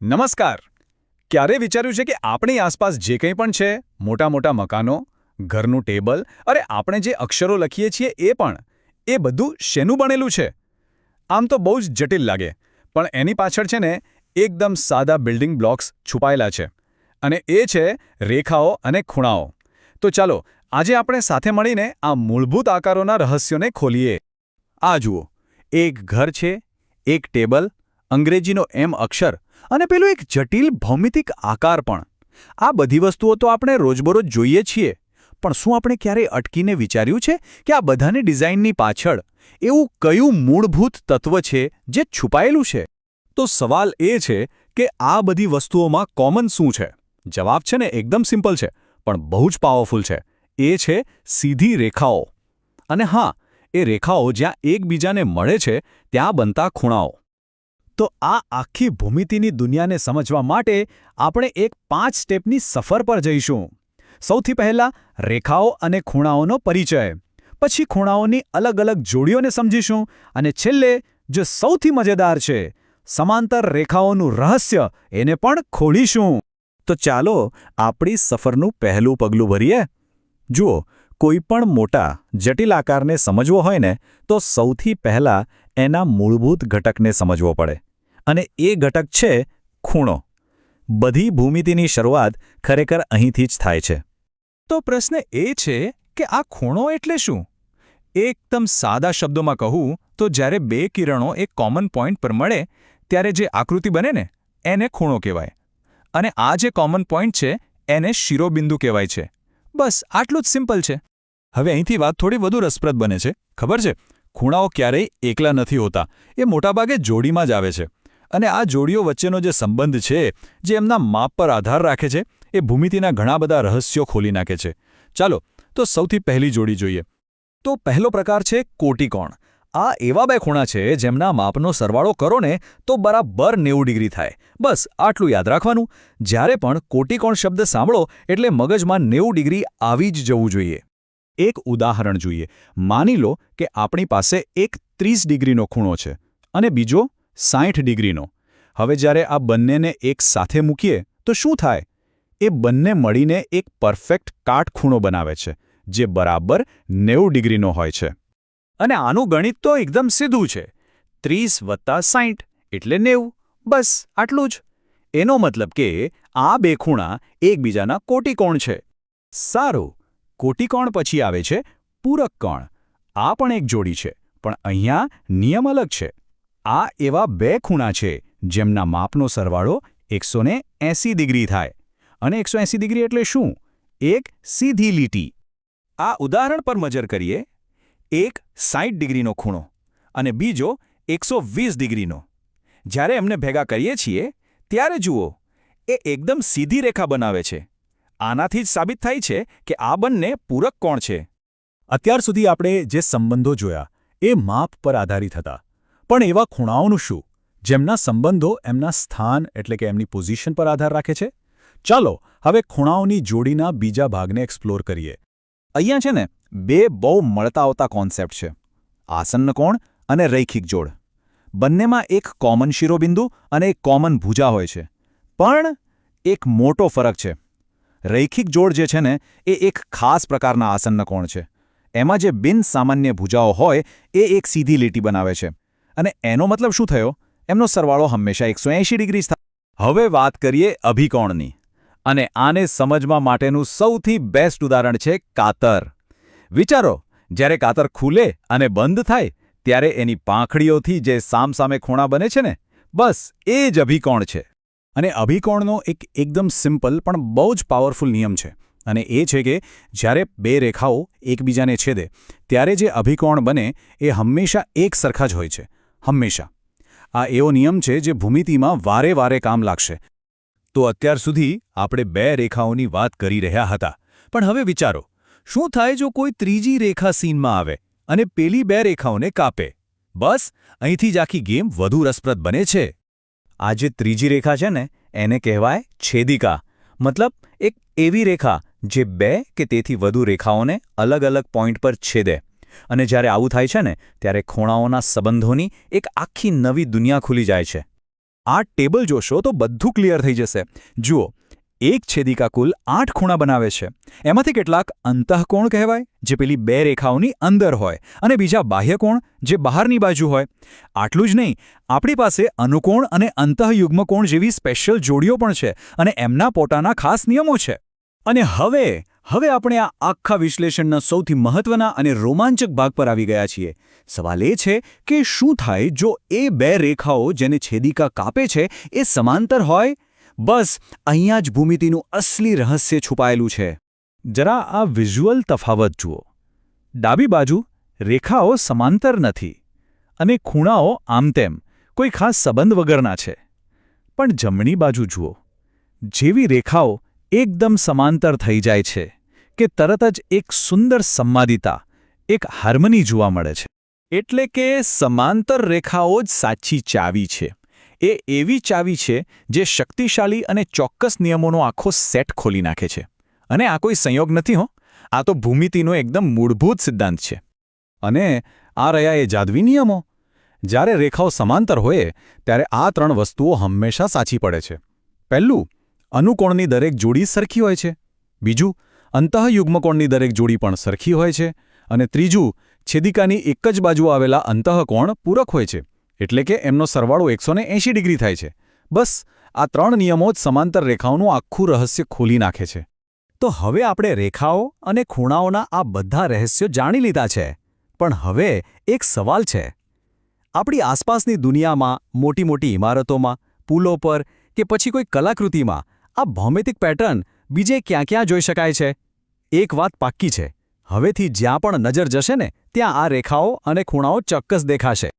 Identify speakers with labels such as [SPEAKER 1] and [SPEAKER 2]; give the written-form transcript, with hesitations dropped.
[SPEAKER 1] નમસ્કાર. ક્યારે વિચાર્યું છે કે આપણી આસપાસ જે કંઈ પણ છે, મોટા મોટા મકાનો, ઘરનું ટેબલ, અરે આપણે જે અક્ષરો લખીએ છીએ એ બધું શેનું બનેલું છે? આમ તો બહુ જ જટિલ લાગે, પણ એની પાછળ છે ને એકદમ સાદા બિલ્ડિંગ બ્લોક્સ છુપાયેલા છે. અને એ છે રેખાઓ અને ખૂણાઓ. તો ચાલો આજે આપણે સાથે મળીને આ મૂળભૂત આકારોના રહસ્યોને ખોલીએ. આ જુઓ, એક ઘર છે, એક ટેબલ, અંગ્રેજીનો એમ અક્ષર અને પેલું એક જટિલ ભૌમિતિક આકાર પણ. આ બધી વસ્તુઓ તો આપણે રોજબરોજ જોઈએ છીએ, પણ શું આપણે ક્યારેય અટકીને વિચાર્યું છે કે આ બધાની ડિઝાઇનની પાછળ એવું કયું મૂળભૂત તત્વ છે જે છુપાયેલું છે? તો સવાલ એ છે કે આ બધી વસ્તુઓમાં કોમન શું છે? જવાબ છે ને એકદમ સિમ્પલ છે, પણ બહુ જ પાવરફુલ છે. એ છે સીધી રેખાઓ. અને હા, એ રેખાઓ જ્યાં એકબીજાને મળે છે ત્યાં બનતા ખૂણાઓ. તો આ આખી ભૂમિતિની દુનિયાને સમજવા માટે આપણે એક 5 સ્ટેપની સફર પર જઈશું. સૌથી પહેલાં રેખાઓ અને ખૂણાઓનો પરિચય. પછી ખૂણાઓની અલગ અલગ જોડીઓને સમજીશું અને છેલ્લે જે સૌથી મજેદાર છે, સમાંતર રેખાઓનું રહસ્ય, એને પણ ખોલીશું. તો ચાલો આપણી સફરનું પહેલું પગલું ભરીએ. જુઓ, કોઈ પણ મોટા જટિલ આકારને સમજવો હોય ને તો સૌથી પહેલાં એના મૂળભૂત ઘટકને સમજવો પડે. અને એ ઘટક છે ખૂણો. બધી ભૂમિતિની શરૂઆત ખરેખર અહીંથી જ થાય છે. તો પ્રશ્ન એ છે કે આ ખૂણો એટલે શું? એકદમ સાદા શબ્દોમાં કહું તો જ્યારે બે કિરણો એક કોમન પોઈન્ટ પર મળે ત્યારે જે આકૃતિ બને ને એને ખૂણો કહેવાય. અને આ જે કોમન પોઈન્ટ છે એને શિરોબિંદુ કહેવાય છે. બસ આટલું જ સિમ્પલ છે. હવે અહીંથી વાત થોડી વધુ રસપ્રદ બને છે. ખબર છે, ખૂણાઓ ક્યારેય એકલા નથી હોતા, એ મોટાભાગે જોડીમાં જ આવે છે. અને આ જોડીઓ વચ્ચેનો જે સંબંધ છે, જે એમના માપ પર આધાર રાખે છે, એ ભૂમિતિના ઘણા બધા રહસ્યો ખોલી નાખે છે. ચાલો તો સૌથી પહેલી જોડી જોઈએ. તો પહેલો પ્રકાર છે કોટિકોણ. આ એવા બે ખૂણા છે જેમના માપનો સરવાળો કરો ને તો બરાબર 90 ડિગ્રી થાય. બસ આટલું યાદ રાખવાનું. જ્યારે પણ કોટિકોણ શબ્દ સાંભળો એટલે મગજમાં 90 ડિગ્રી આવી જ જવું જોઈએ. એક ઉદાહરણ જોઈએ. માની લો કે આપણી પાસે એક 30 ડિગ્રીનો ખૂણો છે અને બીજો 60 ડિગ્રીનો. હવે જ્યારે આ બંનેને એક સાથે મૂકીએ તો શું થાય? એ બંને મળીને એક પરફેક્ટ કાટખૂણો બનાવે છે, જે બરાબર 90 ડિગ્રીનો હોય છે. અને આનું ગણિત તો એકદમ સીધું છે. 30 વત્તા 60 એટલે 90. બસ આટલું જ. એનો મતલબ કે આ બે ખૂણા એકબીજાના કોટિકોણ છે. સારું, કોટિકોણ પછી આવે છે પૂરક કોણ. આ પણ એક જોડી છે, પણ અહીંયા નિયમ અલગ છે. આ એવા બે ખૂણા છે જેમના માપનો સરવાળો 180 ડિગ્રી થાય. અને 180 ડિગ્રી એટલે શું? એક સીધી લીટી. આ ઉદાહરણ પર નજર કરીએ. એક 60 ડિગ્રીનો ખૂણો અને બીજો 120 ડિગ્રીનો. જ્યારે એમને ભેગા કરીએ છીએ ત્યારે જુઓ, એ એકદમ સીધી રેખા બનાવે છે. આનાથી જ સાબિત થાય છે કે આ બંને પૂરક કોણ છે. અત્યાર સુધી આપણે જે સંબંધો જોયા એ માપ પર આધારિત હતા. પણ એવા ખૂણાઓનું શું, જેમના સંબંધો એમના સ્થાન એટલે કે એમની પોઝિશન પર આધાર રાખે છે? ચાલો હવે ખૂણાઓની જોડીના બીજા ભાગને એક્સપ્લોર કરીએ. અહીંયા છે ને બે બહુ મળતા આવતા કોન્સેપ્ટ છે: આસન્ન કોણ અને રૈખિક જોડ. બંનેમાં એક કોમન શિરોબિંદુ અને એક કોમન ભુજા હોય છે. પણ એક મોટો ફરક છે. રૈખિક જોડ જે છે ને એ એક ખાસ પ્રકારના આસન્ન કોણ છે. એમાં જે બિનસામાન્ય ભુજાઓ હોય એ એક સીધી લીટી બનાવે છે. અને એનો મતલબ શું થયો? એમનો સરવાળો હંમેશા 180 ડિગ્રી થાય. હવે વાત કરીએ અભિકોણની. અને આને સમજવા માટેનું સૌથી બેસ્ટ ઉદાહરણ છે કાતર. વિચારો, જ્યારે કાતર ખુલે અને બંધ થાય ત્યારે એની પાંખડીઓથી જે સામસામે ખૂણા બને છે ને, બસ એ જ અભિકોણ છે. અને અભિકોણનો એક એકદમ સિમ્પલ પણ બહુ જ પાવરફુલ નિયમ છે. અને એ છે કે જ્યારે બે રેખાઓ એકબીજાને છેદે ત્યારે જે અભિકોણ બને એ હંમેશા એક સરખા જ હોય છે. હંમેશા. આ એવો નિયમ છે જે ભૂમિતિમાં વારે વારે કામ લાગશે. તો અત્યાર સુધી આપણે બે રેખાઓની વાત કરી રહ્યા હતા. પણ હવે વિચારો, શું થાય જો કોઈ ત્રીજી રેખા સીનમાં આવે અને પેલી બે રેખાઓને કાપે? બસ અહીંથી જ આખી ગેમ વધુ રસપ્રદ બને છે. આ જે ત્રીજી રેખા છે ને એને કહેવાય છેદિકા. મતલબ એક એવી રેખા જે બે કે તેથી વધુ રેખાઓને અલગ અલગ પોઈન્ટ પર છેદે. અને જ્યારે આવું થાય છે ને ત્યારે ખૂણાઓના સંબંધોની એક આખી નવી દુનિયા ખુલી જાય છે.
[SPEAKER 2] આ ટેબલ જોશો તો બધું ક્લિયર થઈ જશે. જુઓ, એક છેદિકા કુલ 8 ખૂણા બનાવે છે. એમાંથી કેટલાક અંતઃકોણ કહેવાય, જે પેલી 2 રેખાઓની અંદર હોય, અને બીજા બાહ્યકોણ, જે બહારની બાજુ હોય. આટલું જ નહીં, આપણી પાસે અનુકોણ અને અંતઃયુગ્મકોણ જેવી સ્પેશિયલ જોડીઓ પણ છે, અને એમના પોતાના ખાસ નિયમો છે.
[SPEAKER 1] અને હવે આપણે આ આખા વિશ્લેષણના સૌથી મહત્વના અને રોમાંચક ભાગ પર આવી ગયા છીએ. સવાલ એ છે કે શું થાય જો એ 2 રેખાઓ જેને છેદિકા કાપે છે એ સમાંતર હોય? બસ અહીંયા જ ભૂમિતિનું અસલી રહસ્ય છુપાયેલું છે.
[SPEAKER 2] જરા આ વિઝ્યુઅલ તફાવત જુઓ. ડાબી બાજુ રેખાઓ સમાંતર નથી, અને ખૂણાઓ આમતેમ કોઈ ખાસ સંબંધ વગરના છે. પણ જમણી બાજુ જુઓ, જેવી રેખાઓ એકદમ સમાંતર થઈ જાય છે કે તરત જ એક સુંદર સંવાદિતા, એક હાર્મની જોવા મળે છે.
[SPEAKER 1] એટલે કે સમાંતર રેખાઓ જ સાચી ચાવી છે. એ એવી ચાવી છે જે શક્તિશાળી અને ચોક્કસ નિયમોનો આખો સેટ ખોલી નાખે છે. અને આ કોઈ સંયોગ નથી હો, આ તો ભૂમિતિનો એકદમ મૂળભૂત સિદ્ધાંત છે. અને આ રહ્યા એ જાદુઈ નિયમો. જ્યારે રેખાઓ સમાંતર હોય ત્યારે આ 3 વસ્તુઓ હંમેશા સાચી પડે છે. પહેલું, અનુકોણની દરેક જોડી સરખી હોય છે. બીજું, અંતઃયુગ્મકોણની દરેક જોડી પણ સરખી હોય છે. અને ત્રીજું, છેદિકાની એક જ બાજુ આવેલા અંતઃકોણ પૂરક હોય છે. એટલે કે એમનો સરવાળો 180 ડિગ્રી થાય છે. બસ આ 3 નિયમો જ સમાંતર રેખાઓનું આખું રહસ્ય ખોલી નાખે છે. તો હવે આપણે રેખાઓ અને ખૂણાઓના આ બધા રહસ્યો જાણી લીધા છે. પણ હવે એક સવાલ છે. આપણી આસપાસની દુનિયામાં, મોટી મોટી ઇમારતોમાં, પુલો પર કે પછી કોઈ કલાકૃતિમાં આ ભૌમિતિક પેટર્ન બીજે ક્યાં ક્યાં જોઈ શકાય છે? એક વાત પાક્કી છે, હવેથી જ્યાં પણ નજર જશે ને ત્યાં આ રેખાઓ અને ખૂણાઓ ચોક્કસ દેખાશે.